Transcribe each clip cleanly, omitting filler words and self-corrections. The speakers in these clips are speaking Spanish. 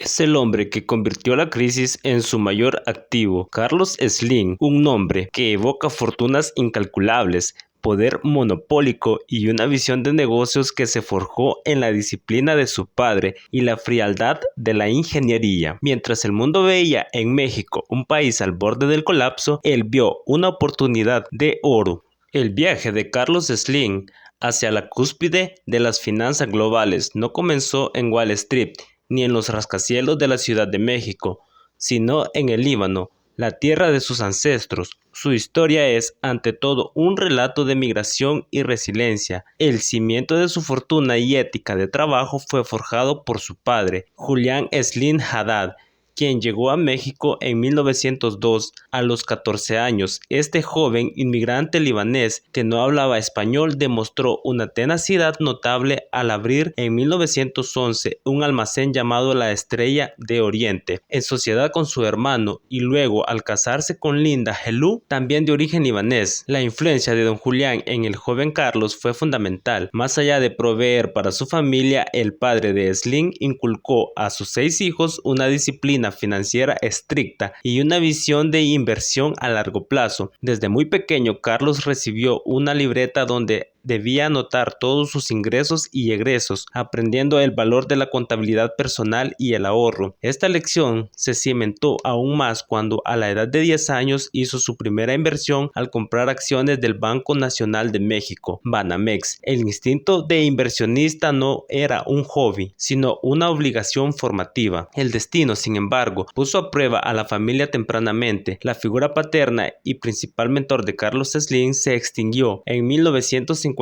Es el hombre que convirtió la crisis en su mayor activo. Carlos Slim, un nombre que evoca fortunas incalculables, poder monopólico y una visión de negocios que se forjó en la disciplina de su padre y la frialdad de la ingeniería. Mientras el mundo veía en México un país al borde del colapso, él vio una oportunidad de oro. El viaje de Carlos Slim hacia la cúspide de las finanzas globales no comenzó en Wall Street ni en los rascacielos de la Ciudad de México, sino en el Líbano, la tierra de sus ancestros. Su historia es, ante todo, un relato de migración y resiliencia. El cimiento de su fortuna y ética de trabajo fue forjado por su padre, Julián Slim Haddad, quien llegó a México en 1902 a los 14 años. Este joven inmigrante libanés que no hablaba español demostró una tenacidad notable al abrir en 1911 un almacén llamado La Estrella de Oriente, en sociedad con su hermano, y luego al casarse con Linda Helú, también de origen libanés. La influencia de don Julián en el joven Carlos fue fundamental. Más allá de proveer para su familia, el padre de Slim inculcó a sus 6 hijos una disciplina financiera estricta y una visión de inversión a largo plazo. Desde muy pequeño, Carlos recibió una libreta donde debía anotar todos sus ingresos y egresos, aprendiendo el valor de la contabilidad personal y el ahorro. Esta lección se cimentó aún más cuando a la edad de 10 años hizo su primera inversión al comprar acciones del Banco Nacional de México, Banamex. El instinto de inversionista no era un hobby, sino una obligación formativa. El destino, sin embargo, puso a prueba a la familia tempranamente. La figura paterna y principal mentor de Carlos Slim se extinguió en 1953.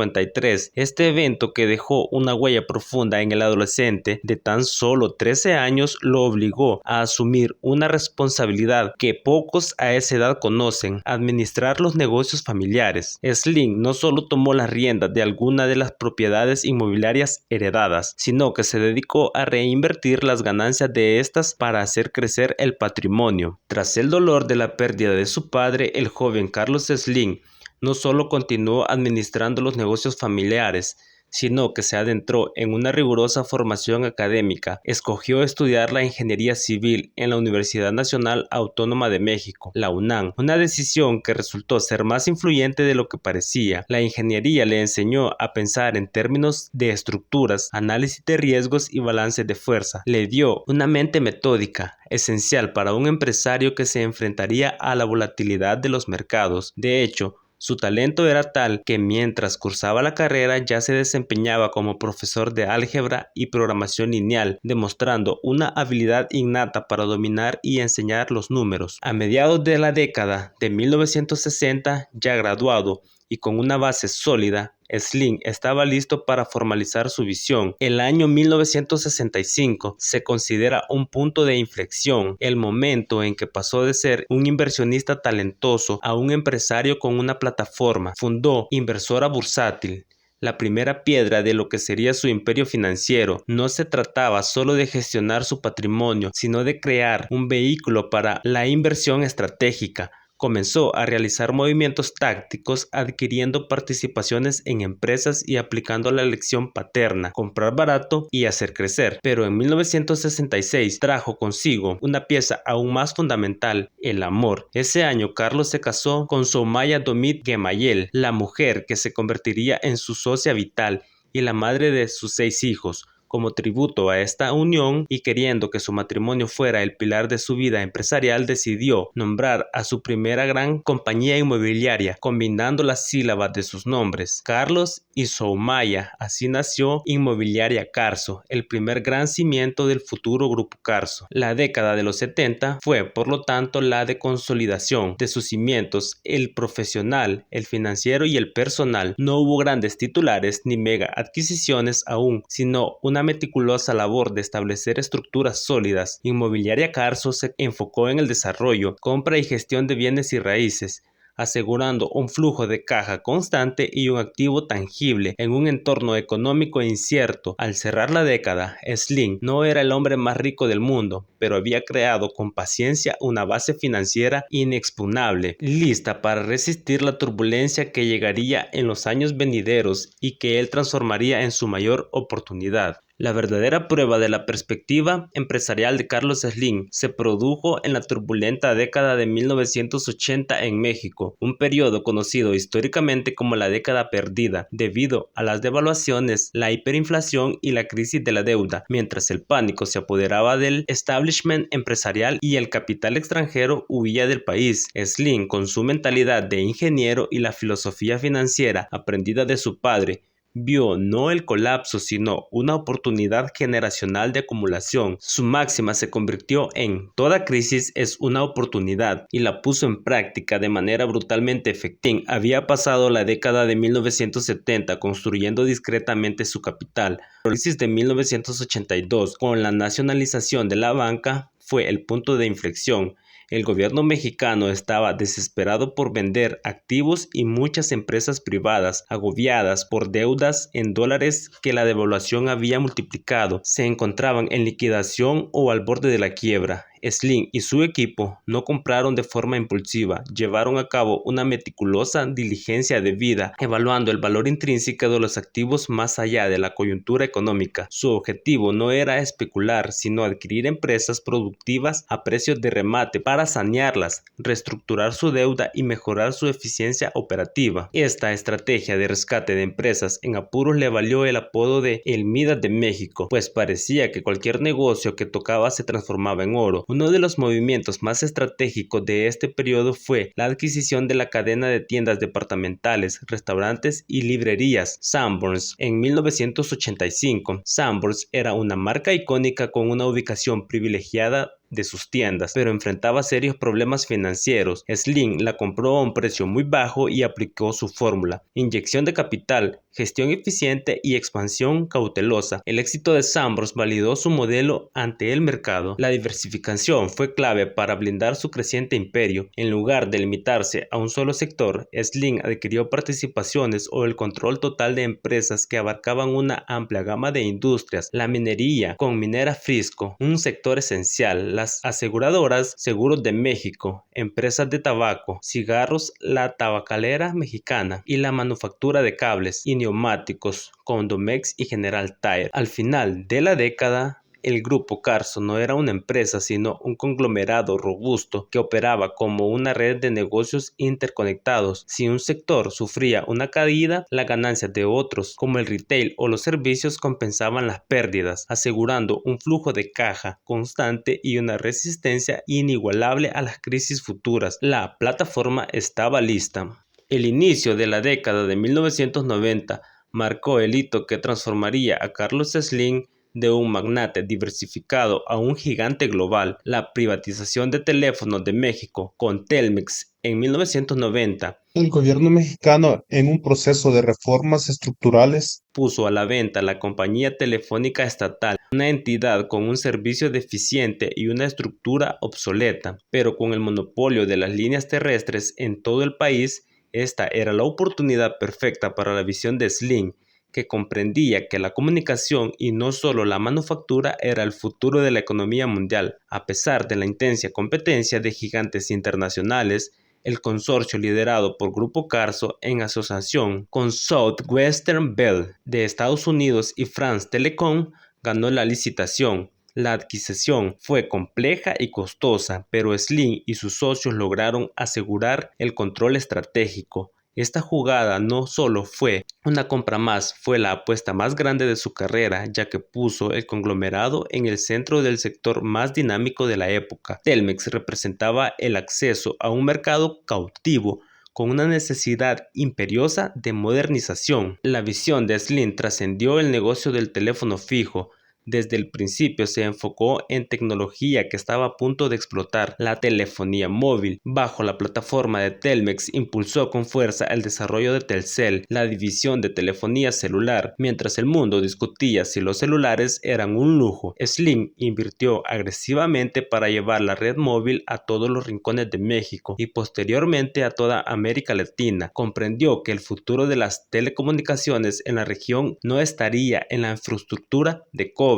Este evento, que dejó una huella profunda en el adolescente de tan solo 13 años, lo obligó a asumir una responsabilidad que pocos a esa edad conocen: administrar los negocios familiares. Slim no solo tomó las riendas de algunas de las propiedades inmobiliarias heredadas, sino que se dedicó a reinvertir las ganancias de estas para hacer crecer el patrimonio. Tras el dolor de la pérdida de su padre, el joven Carlos Slim no solo continuó administrando los negocios familiares, sino que se adentró en una rigurosa formación académica. Escogió estudiar la ingeniería civil en la Universidad Nacional Autónoma de México, la UNAM, una decisión que resultó ser más influyente de lo que parecía. La ingeniería le enseñó a pensar en términos de estructuras, análisis de riesgos y balance de fuerza. Le dio una mente metódica, esencial para un empresario que se enfrentaría a la volatilidad de los mercados. De hecho, su talento era tal que mientras cursaba la carrera ya se desempeñaba como profesor de álgebra y programación lineal, demostrando una habilidad innata para dominar y enseñar los números. A mediados de la década de 1960, ya graduado y con una base sólida, Slim estaba listo para formalizar su visión. El año 1965 se considera un punto de inflexión, el momento en que pasó de ser un inversionista talentoso a un empresario con una plataforma. Fundó Inversora Bursátil, la primera piedra de lo que sería su imperio financiero. No se trataba solo de gestionar su patrimonio, sino de crear un vehículo para la inversión estratégica. Comenzó a realizar movimientos tácticos, adquiriendo participaciones en empresas y aplicando la lección paterna: comprar barato y hacer crecer. Pero en 1966 trajo consigo una pieza aún más fundamental: el amor. Ese año Carlos se casó con Soumaya Domit Gemayel, la mujer que se convertiría en su socia vital y la madre de sus 6 hijos. Como tributo a esta unión y queriendo que su matrimonio fuera el pilar de su vida empresarial, decidió nombrar a su primera gran compañía inmobiliaria, combinando las sílabas de sus nombres, Carlos y Soumaya. Así nació Inmobiliaria Carso, el primer gran cimiento del futuro Grupo Carso. La década de los 70 fue, por lo tanto, la de consolidación de sus cimientos: el profesional, el financiero y el personal. No hubo grandes titulares ni mega adquisiciones aún, sino una meticulosa labor de establecer estructuras sólidas. Inmobiliaria Carso se enfocó en el desarrollo, compra y gestión de bienes y raíces, asegurando un flujo de caja constante y un activo tangible en un entorno económico incierto. Al cerrar la década, Slim no era el hombre más rico del mundo, pero había creado con paciencia una base financiera inexpugnable, lista para resistir la turbulencia que llegaría en los años venideros y que él transformaría en su mayor oportunidad. La verdadera prueba de la perspectiva empresarial de Carlos Slim se produjo en la turbulenta década de 1980 en México, un periodo conocido históricamente como la década perdida, debido a las devaluaciones, la hiperinflación y la crisis de la deuda, mientras el pánico se apoderaba del establishment empresarial y el capital extranjero huía del país. Slim, con su mentalidad de ingeniero y la filosofía financiera aprendida de su padre, vio no el colapso, sino una oportunidad generacional de acumulación. Su máxima se convirtió en "toda crisis es una oportunidad" y la puso en práctica de manera brutalmente efectiva. Había pasado la década de 1970 construyendo discretamente su capital. La crisis de 1982, con la nacionalización de la banca, fue el punto de inflexión. El gobierno mexicano estaba desesperado por vender activos y muchas empresas privadas, agobiadas por deudas en dólares que la devaluación había multiplicado, se encontraban en liquidación o al borde de la quiebra. Slim y su equipo no compraron de forma impulsiva, llevaron a cabo una meticulosa diligencia de vida, evaluando el valor intrínseco de los activos más allá de la coyuntura económica. Su objetivo no era especular, sino adquirir empresas productivas a precios de remate para sanearlas, reestructurar su deuda y mejorar su eficiencia operativa. Esta estrategia de rescate de empresas en apuros le valió el apodo de "el Midas de México", pues parecía que cualquier negocio que tocaba se transformaba en oro. Uno de los movimientos más estratégicos de este periodo fue la adquisición de la cadena de tiendas departamentales, restaurantes y librerías Sanborns en 1985. Sanborns era una marca icónica con una ubicación privilegiada de sus tiendas, pero enfrentaba serios problemas financieros. Slim la compró a un precio muy bajo y aplicó su fórmula: inyección de capital, gestión eficiente y expansión cautelosa. El éxito de Sanborns validó su modelo ante el mercado. La diversificación fue clave para blindar su creciente imperio. En lugar de limitarse a un solo sector, Slim adquirió participaciones o el control total de empresas que abarcaban una amplia gama de industrias: la minería, con Minera Frisco, un sector esencial; las aseguradoras, Seguros de México; empresas de tabaco, cigarros, la Tabacalera Mexicana; y la manufactura de cables y neumáticos, con Domex y General Tire. Al final de la década, el Grupo Carso no era una empresa, sino un conglomerado robusto que operaba como una red de negocios interconectados. Si un sector sufría una caída, las ganancias de otros, como el retail o los servicios, compensaban las pérdidas, asegurando un flujo de caja constante y una resistencia inigualable a las crisis futuras. La plataforma estaba lista. El inicio de la década de 1990 marcó el hito que transformaría a Carlos Slim de un magnate diversificado a un gigante global: la privatización de Teléfonos de México con Telmex en 1990. El gobierno mexicano, en un proceso de reformas estructurales, Puso a la venta la compañía telefónica estatal, una entidad con un servicio deficiente y una estructura obsoleta, pero con el monopolio de las líneas terrestres en todo el país. Esta era la oportunidad perfecta para la visión de Slim, que comprendía que la comunicación y no solo la manufactura era el futuro de la economía mundial. A pesar de la intensa competencia de gigantes internacionales, el consorcio liderado por Grupo Carso, en asociación con Southwestern Bell de Estados Unidos y France Telecom, ganó la licitación. La adquisición fue compleja y costosa, pero Slim y sus socios lograron asegurar el control estratégico. Esta jugada no solo fue una compra más, fue la apuesta más grande de su carrera, ya que puso el conglomerado en el centro del sector más dinámico de la época. Telmex representaba el acceso a un mercado cautivo con una necesidad imperiosa de modernización. La visión de Slim trascendió el negocio del teléfono fijo. Desde el principio se enfocó en tecnología que estaba a punto de explotar: la telefonía móvil. Bajo la plataforma de Telmex impulsó con fuerza el desarrollo de Telcel, la división de telefonía celular. Mientras el mundo discutía si los celulares eran un lujo, Slim invirtió agresivamente para llevar la red móvil a todos los rincones de México y posteriormente a toda América Latina. Comprendió que el futuro de las telecomunicaciones en la región no estaría en la infraestructura de cobre,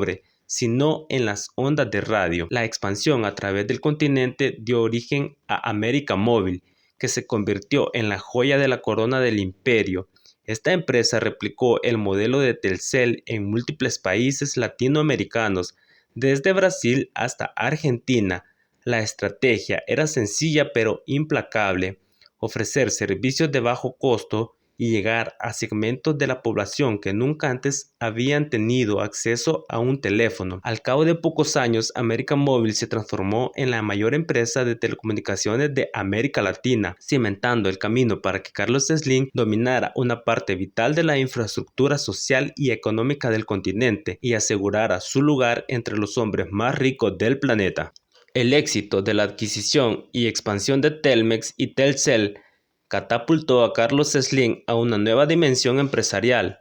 sino en las ondas de radio. La expansión a través del continente dio origen a América Móvil, que se convirtió en la joya de la corona del imperio. Esta empresa replicó el modelo de Telcel en múltiples países latinoamericanos, desde Brasil hasta Argentina. La estrategia era sencilla pero implacable: ofrecer servicios de bajo costo y llegar a segmentos de la población que nunca antes habían tenido acceso a un teléfono. Al cabo de pocos años, América Móvil se transformó en la mayor empresa de telecomunicaciones de América Latina, cimentando el camino para que Carlos Slim dominara una parte vital de la infraestructura social y económica del continente y asegurara su lugar entre los hombres más ricos del planeta. El éxito de la adquisición y expansión de Telmex y Telcel catapultó a Carlos Slim a una nueva dimensión empresarial.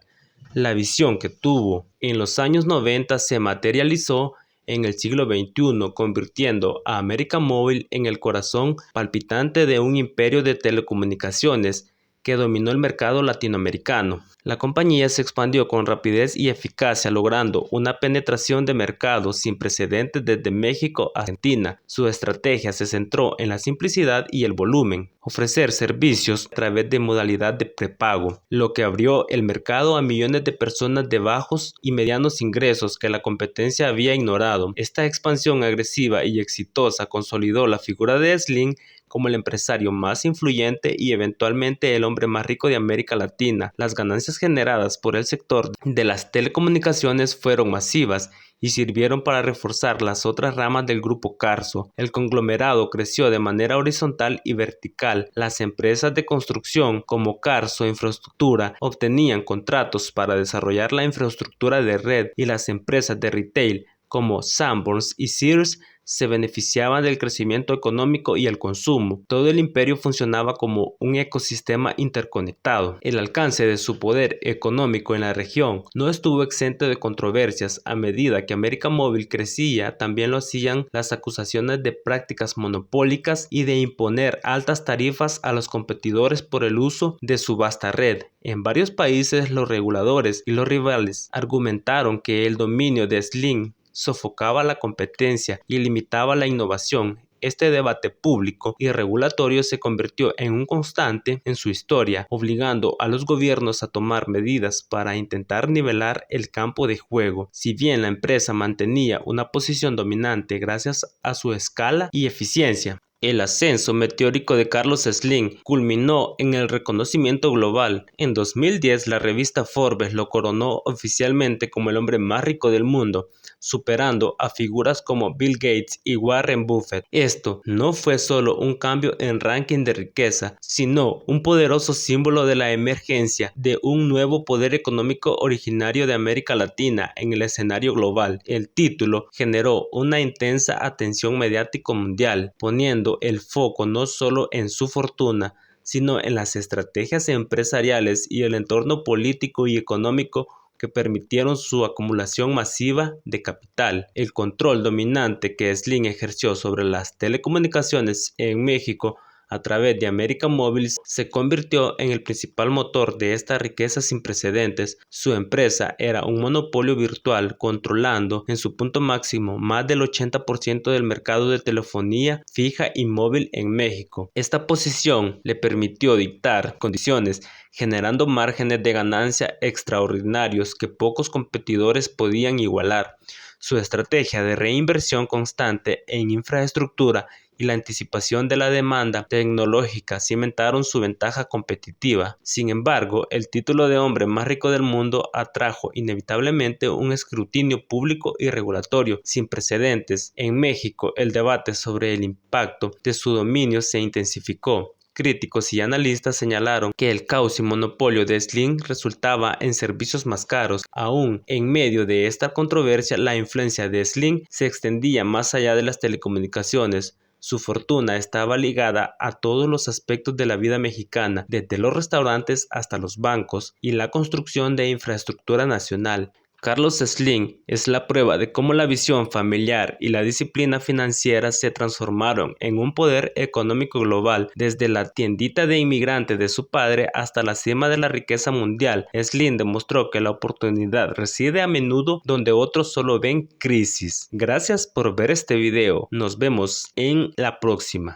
La visión que tuvo en los años 90 se materializó en el siglo XXI, convirtiendo a América Móvil en el corazón palpitante de un imperio de telecomunicaciones que dominó el mercado latinoamericano. La compañía se expandió con rapidez y eficacia, logrando una penetración de mercado sin precedentes desde México a Argentina. Su estrategia se centró en la simplicidad y el volumen, ofrecer servicios a través de modalidad de prepago, lo que abrió el mercado a millones de personas de bajos y medianos ingresos que la competencia había ignorado. Esta expansión agresiva y exitosa consolidó la figura de Slim como el empresario más influyente y eventualmente el hombre más rico de América Latina. Las ganancias generadas por el sector de las telecomunicaciones fueron masivas y sirvieron para reforzar las otras ramas del grupo Carso. El conglomerado creció de manera horizontal y vertical. Las empresas de construcción como Carso Infraestructura obtenían contratos para desarrollar la infraestructura de red, y las empresas de retail como Sanborns y Sears se beneficiaban del crecimiento económico y el consumo. Todo el imperio funcionaba como un ecosistema interconectado. El alcance de su poder económico en la región no estuvo exento de controversias. A medida que América Móvil crecía, también lo hacían las acusaciones de prácticas monopólicas y de imponer altas tarifas a los competidores por el uso de su vasta red. En varios países, los reguladores y los rivales argumentaron que el dominio de Slim sofocaba la competencia y limitaba la innovación. Este debate público y regulatorio se convirtió en un constante en su historia, obligando a los gobiernos a tomar medidas para intentar nivelar el campo de juego. Si bien la empresa mantenía una posición dominante gracias a su escala y eficiencia, el ascenso meteórico de Carlos Slim culminó en el reconocimiento global. En 2010, la revista Forbes lo coronó oficialmente como el hombre más rico del mundo, superando a figuras como Bill Gates y Warren Buffett. Esto no fue solo un cambio en ranking de riqueza, sino un poderoso símbolo de la emergencia de un nuevo poder económico originario de América Latina en el escenario global. El título generó una intensa atención mediática mundial, poniendo el foco no solo en su fortuna, sino en las estrategias empresariales y el entorno político y económico que permitieron su acumulación masiva de capital. El control dominante que Slim ejerció sobre las telecomunicaciones en México a través de América Móvil se convirtió en el principal motor de esta riqueza sin precedentes. Su empresa era un monopolio virtual, controlando en su punto máximo más del 80% del mercado de telefonía fija y móvil en México. Esta posición le permitió dictar condiciones, generando márgenes de ganancia extraordinarios que pocos competidores podían igualar. Su estrategia de reinversión constante en infraestructura y la anticipación de la demanda tecnológica cimentaron su ventaja competitiva. Sin embargo, el título de hombre más rico del mundo atrajo inevitablemente un escrutinio público y regulatorio sin precedentes. En México, el debate sobre el impacto de su dominio se intensificó. Críticos y analistas señalaron que el caos y monopolio de Slim resultaba en servicios más caros. Aún en medio de esta controversia, la influencia de Slim se extendía más allá de las telecomunicaciones. Su fortuna estaba ligada a todos los aspectos de la vida mexicana, desde los restaurantes hasta los bancos y la construcción de infraestructura nacional. Carlos Slim es la prueba de cómo la visión familiar y la disciplina financiera se transformaron en un poder económico global, desde la tiendita de inmigrante de su padre hasta la cima de la riqueza mundial. Slim demostró que la oportunidad reside a menudo donde otros solo ven crisis. Gracias por ver este video. Nos vemos en la próxima.